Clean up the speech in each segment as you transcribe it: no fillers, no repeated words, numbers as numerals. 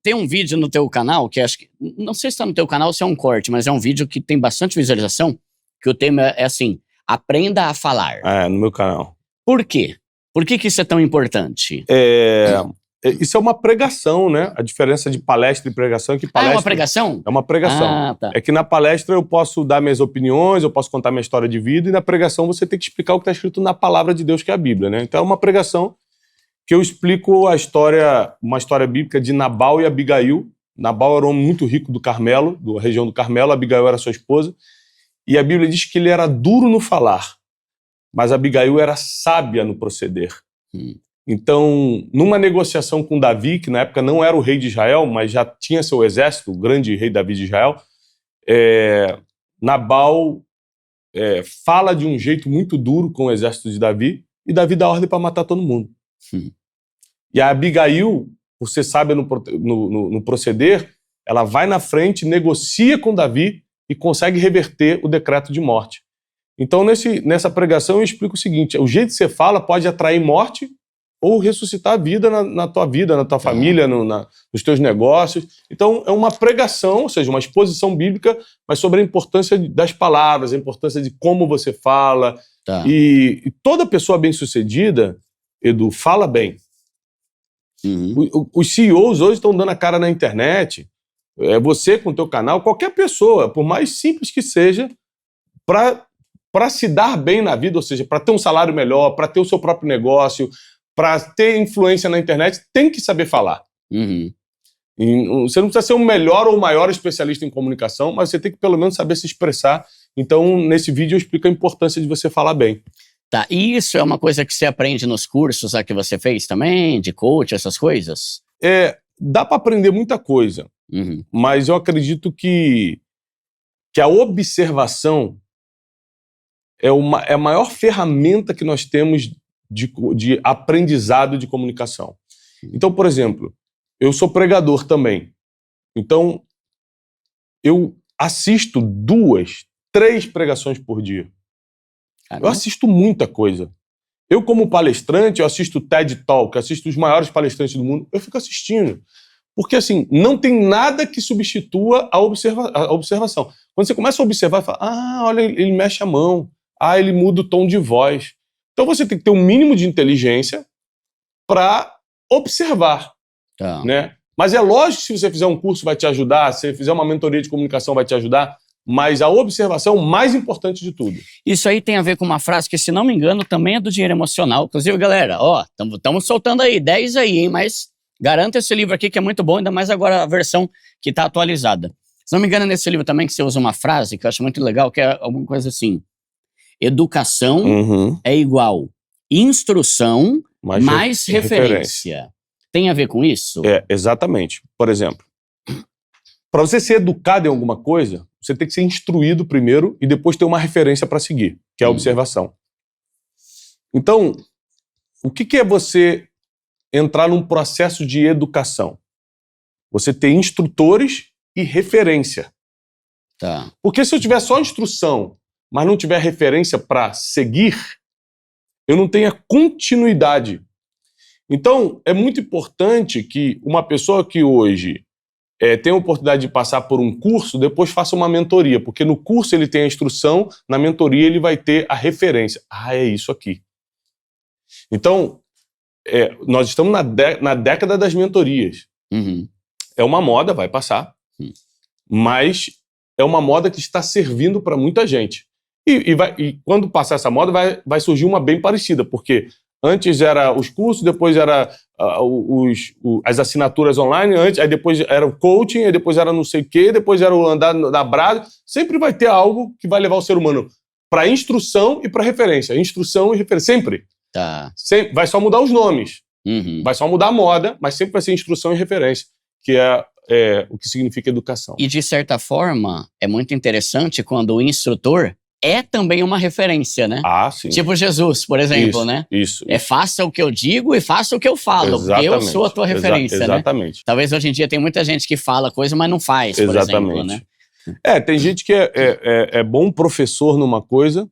Tem um vídeo no teu canal, que acho que... Não sei se tá no teu canal ou se é um corte, mas é um vídeo que tem bastante visualização, que o tema é assim, aprenda a falar. É, no meu canal. Por quê? Por que isso é tão importante? Isso é uma pregação, né? A diferença de palestra e pregação é que palestra... é uma pregação? É uma pregação. Ah, tá. É que na palestra eu posso dar minhas opiniões, eu posso contar minha história de vida, e na pregação você tem que explicar o que está escrito na palavra de Deus, que é a Bíblia, né? Então é uma pregação que eu explico a história, uma história bíblica de Nabal e Abigail. Nabal era um homem muito rico do Carmelo, da região do Carmelo, Abigail era sua esposa, e a Bíblia diz que ele era duro no falar, mas Abigail era sábia no proceder. Então, numa negociação com Davi, que na época não era o rei de Israel, mas já tinha seu exército, o grande rei Davi de Israel, Nabal fala de um jeito muito duro com o exército de Davi, e Davi dá ordem para matar todo mundo. E a Abigail, por ser sábia no proceder, ela vai na frente, negocia com Davi e consegue reverter o decreto de morte. Então, nessa pregação, eu explico o seguinte: o jeito que você fala pode atrair morte ou ressuscitar a vida na tua vida, na tua família, nos teus negócios. Então, é uma pregação, ou seja, uma exposição bíblica, mas sobre a importância das palavras, a importância de como você fala. Tá. E toda pessoa bem-sucedida, Edu, fala bem. Os CEOs hoje estão dando a cara na internet, você com o teu canal, qualquer pessoa, por mais simples que seja, para se dar bem na vida, ou seja, para ter um salário melhor, para ter o seu próprio negócio, para ter influência na internet, tem que saber falar. Você não precisa ser o melhor ou o maior especialista em comunicação, mas você tem que pelo menos saber se expressar. Então, nesse vídeo eu explico a importância de você falar bem. Tá, e isso é uma coisa que você aprende nos cursos que você fez também, de coach, essas coisas? Dá para aprender muita coisa, mas eu acredito que a observação é a maior ferramenta que nós temos de aprendizado de comunicação. Então, por exemplo, eu sou pregador também. Então, eu assisto 2, 3 pregações por dia. Caramba. Eu assisto muita coisa. Eu, como palestrante, eu assisto TED Talk, eu assisto os maiores palestrantes do mundo, eu fico assistindo. Porque, assim, não tem nada que substitua a observação. Quando você começa a observar, fala, olha, ele mexe a mão, ele muda o tom de voz. Então você tem que ter um mínimo de inteligência para observar, né? Mas é lógico que se você fizer um curso vai te ajudar, se você fizer uma mentoria de comunicação vai te ajudar, mas a observação é o mais importante de tudo. Isso aí tem a ver com uma frase que, se não me engano, também é do Dinheiro Emocional. Inclusive, galera, estamos soltando aí 10 aí, hein? Mas garanta esse livro aqui que é muito bom, ainda mais agora a versão que está atualizada. Se não me engano, nesse livro também que você usa uma frase que eu acho muito legal, que é alguma coisa assim: educação é igual instrução mais referência. Tem a ver com isso? Exatamente. Por exemplo, para você ser educado em alguma coisa, você tem que ser instruído primeiro e depois ter uma referência para seguir, que é a observação. Então, o que é você entrar num processo de educação? Você ter instrutores e referência. Tá. Porque se eu tiver só instrução, mas não tiver referência para seguir, eu não tenho a continuidade. Então, é muito importante que uma pessoa que hoje tem a oportunidade de passar por um curso, depois faça uma mentoria, porque no curso ele tem a instrução, na mentoria ele vai ter a referência. É isso aqui. Então, nós estamos na década das mentorias. É uma moda, vai passar, mas é uma moda que está servindo para muita gente. E quando passar essa moda, vai surgir uma bem parecida, porque antes era os cursos, depois era as assinaturas online, aí depois era o coaching, aí depois era não sei o quê, depois era o andar da brasa. Sempre vai ter algo que vai levar o ser humano para instrução e para referência. Instrução e referência, sempre. Tá. Vai só mudar os nomes, vai só mudar a moda, mas sempre vai ser instrução e referência, que é o que significa educação. E, de certa forma, é muito interessante quando o instrutor é também uma referência, né? Sim. Tipo Jesus, por exemplo, né? Isso. Faça o que eu digo e faça o que eu falo, porque eu sou a tua referência, exatamente. Né? Talvez hoje em dia tem muita gente que fala coisa, mas não faz, por exemplo, né? Tem gente que é bom professor numa coisa,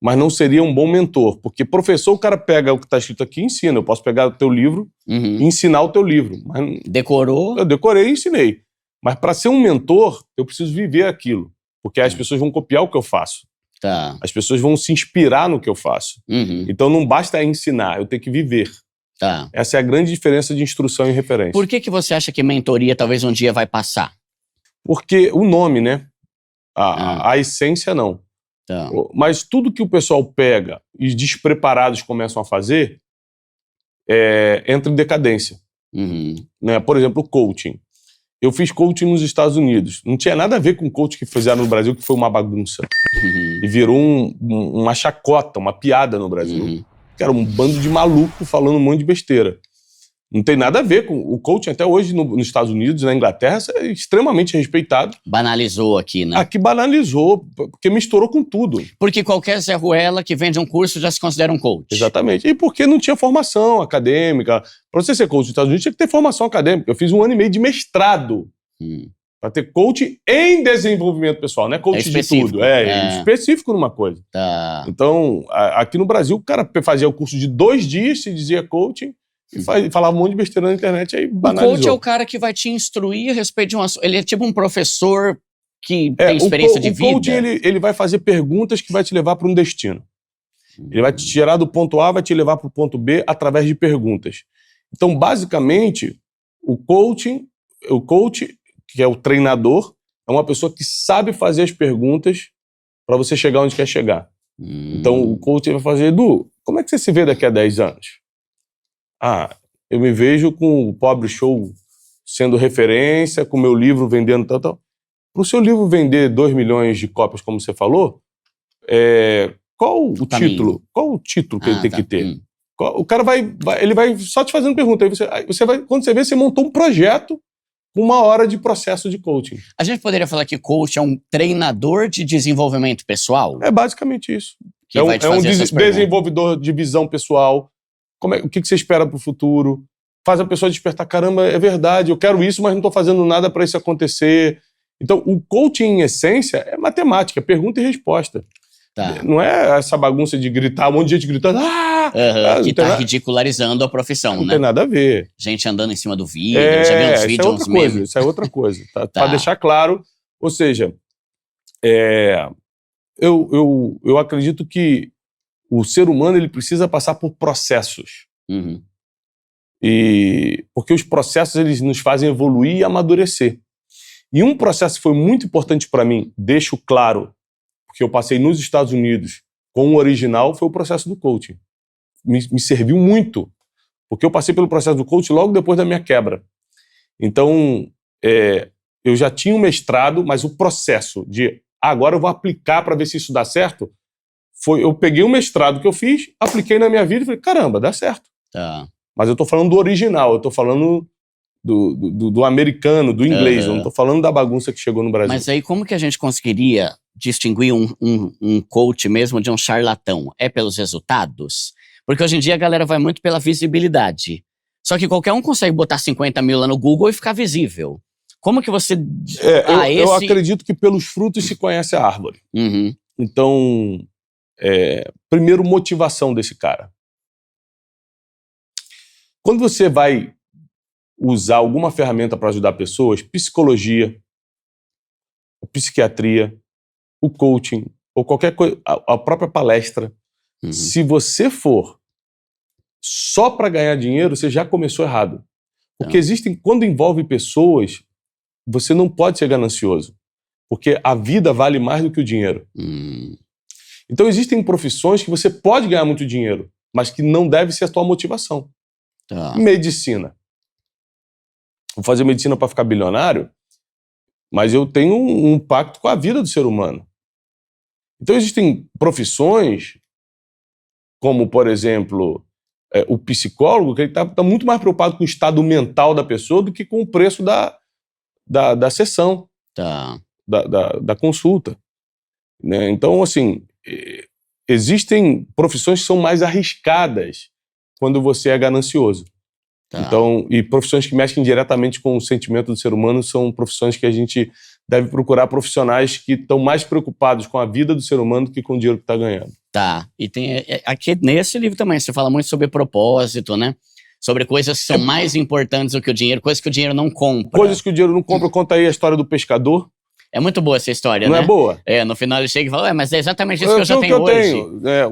mas não seria um bom mentor. Porque professor, o cara pega o que está escrito aqui e ensina. Eu posso pegar o teu livro e ensinar o teu livro. Mas Decorou? eu decorei e ensinei. Mas para ser um mentor, eu preciso viver aquilo. Porque as pessoas vão copiar o que eu faço. Tá. As pessoas vão se inspirar no que eu faço. Então não basta ensinar, eu tenho que viver. Tá. Essa é a grande diferença de instrução e referência. Por que você acha que mentoria talvez um dia vai passar? Porque o nome, né? A essência, não. Tá. Mas tudo que o pessoal pega e despreparados começam a fazer, entra em decadência. Né? Por exemplo, o coaching. Eu fiz coaching nos Estados Unidos. Não tinha nada a ver com o coaching que fizeram no Brasil, que foi uma bagunça. E virou uma chacota, uma piada no Brasil. Que era um bando de maluco falando um monte de besteira. Não tem nada a ver com o coaching. Até hoje, nos Estados Unidos, na Inglaterra, é extremamente respeitado. Banalizou aqui, né? Aqui banalizou, porque misturou com tudo. Porque qualquer Zé Ruela que vende um curso já se considera um coach. Exatamente. E porque não tinha formação acadêmica. Para você ser coach nos Estados Unidos, tinha que ter formação acadêmica. Eu fiz 1 ano e meio de mestrado para ter coach em desenvolvimento pessoal. Não é coach de tudo. Específico numa coisa. Tá. Então, aqui no Brasil, o cara fazia o curso de 2 dias, se dizia coaching, e falava um monte de besteira na internet, aí banalizou. O coach é o cara que vai te instruir a respeito de um assunto. Ele é tipo um professor que tem experiência de vida. O coaching, ele vai fazer perguntas que vai te levar para um destino. Ele vai te tirar do ponto A, vai te levar para o ponto B através de perguntas. Então, basicamente, o coach, que é o treinador, é uma pessoa que sabe fazer as perguntas para você chegar onde quer chegar. Então, o coach vai fazer, Edu, como é que você se vê daqui a 10 anos? Eu me vejo com o Pobre Show sendo referência, com o meu livro vendendo tal. Para o seu livro vender 2 milhões de cópias, como você falou, qual o título? Qual o título que ele tem que ter? O cara ele vai só te fazendo pergunta. Aí você vai, quando você vê, você montou um projeto com 1 hora de processo de coaching. A gente poderia falar que coach é um treinador de desenvolvimento pessoal? É basicamente isso. Que vai te fazer essas desenvolvedor de visão pessoal. O que você espera para o futuro? Faz a pessoa despertar, caramba, é verdade, eu quero isso, mas não estou fazendo nada para isso acontecer. Então, o coaching, em essência, é matemática, pergunta e resposta. Tá. Não é essa bagunça de gritar, um monte de gente gritando, que está ridicularizando a profissão, não tem nada a ver. Gente andando em cima do vidro, já vi uns vídeos, uns memes. Isso é outra coisa, tá? Para deixar claro, ou seja, eu acredito que o ser humano ele precisa passar por processos. Porque os processos eles nos fazem evoluir e amadurecer. E um processo que foi muito importante para mim, deixo claro, porque eu passei nos Estados Unidos com o original, foi o processo do coaching. Me serviu muito, porque eu passei pelo processo do coaching logo depois da minha quebra. Então, eu já tinha um mestrado, mas o processo de agora eu vou aplicar para ver se isso dá certo, eu peguei o mestrado que eu fiz, apliquei na minha vida e falei, caramba, dá certo. Tá. Mas eu tô falando do original, eu tô falando do americano, do inglês, eu não tô falando da bagunça que chegou no Brasil. Mas aí como que a gente conseguiria distinguir um coach mesmo de um charlatão? É pelos resultados? Porque hoje em dia a galera vai muito pela visibilidade. Só que qualquer um consegue botar 50 mil lá no Google e ficar visível. Como que você... Eu acredito que pelos frutos se conhece a árvore. Então... primeiro, motivação desse cara. Quando você vai usar alguma ferramenta para ajudar pessoas, psicologia, psiquiatria, o coaching, ou qualquer coisa, a própria palestra, se você for só para ganhar dinheiro, você já começou errado. Porque quando envolve pessoas, você não pode ser ganancioso. Porque a vida vale mais do que o dinheiro. Então existem profissões que você pode ganhar muito dinheiro, mas que não deve ser a tua motivação. Medicina. Vou fazer medicina para ficar bilionário, mas eu tenho um pacto com a vida do ser humano. Então existem profissões, como, por exemplo, o psicólogo, que ele tá muito mais preocupado com o estado mental da pessoa do que com o preço da sessão, da consulta. Né? Então, assim, existem profissões que são mais arriscadas quando você é ganancioso. Então, e profissões que mexem diretamente com o sentimento do ser humano são profissões que a gente deve procurar profissionais que estão mais preocupados com a vida do ser humano do que com o dinheiro que está ganhando. Tá. E tem aqui nesse livro também, você fala muito sobre propósito, né? Sobre coisas que são mais importantes do que o dinheiro, coisas que o dinheiro não compra. Coisas que o dinheiro não compra. Conta aí a história do pescador. É muito boa essa história, Não né? é boa? No final ele chega e fala, mas é exatamente isso que eu já tenho hoje.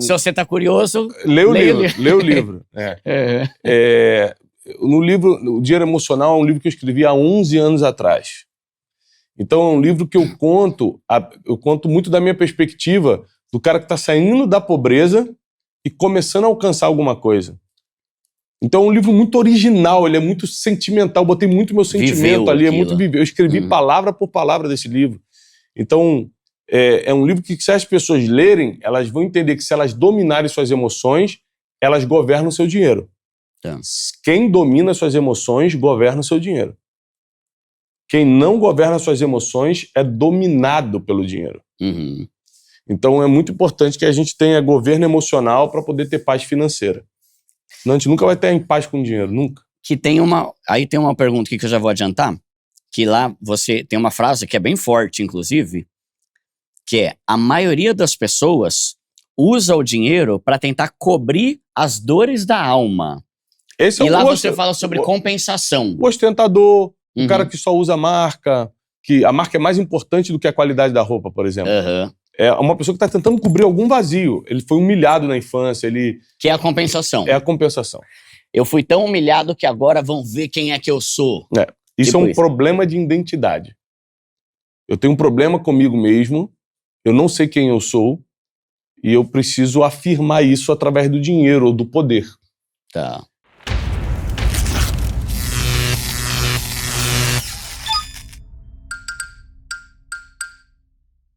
Se você tá curioso, lê o livro. No livro, O Dinheiro Emocional é um livro que eu escrevi há 11 anos atrás. Então é um livro que eu conto muito da minha perspectiva do cara que está saindo da pobreza e começando a alcançar alguma coisa. Então é um livro muito original, ele é muito sentimental, botei muito meu sentimento ali, é muito viver. Eu escrevi palavra por palavra desse livro. Então é um livro que, se as pessoas lerem, elas vão entender que se elas dominarem suas emoções, elas governam o seu dinheiro. Tá. Quem domina suas emoções, governa o seu dinheiro. Quem não governa suas emoções é dominado pelo dinheiro. Uhum. Então é muito importante que a gente tenha governo emocional para poder ter paz financeira. Senão a gente nunca vai ter em paz com o dinheiro, nunca. Aí tem uma pergunta aqui que eu já vou adiantar, que lá você tem uma frase que é bem forte, inclusive, que é: a maioria das pessoas usa o dinheiro para tentar cobrir as dores da alma. E lá você fala sobre compensação. O ostentador, o cara que só usa marca, que a marca é mais importante do que a qualidade da roupa, por exemplo. É uma pessoa que está tentando cobrir algum vazio. Ele foi humilhado na infância. Que é a compensação. É a compensação. Eu fui tão humilhado que agora vão ver quem é que eu sou. Isso é um problema de identidade. Eu tenho um problema comigo mesmo, eu não sei quem eu sou, e eu preciso afirmar isso através do dinheiro ou do poder. Tá.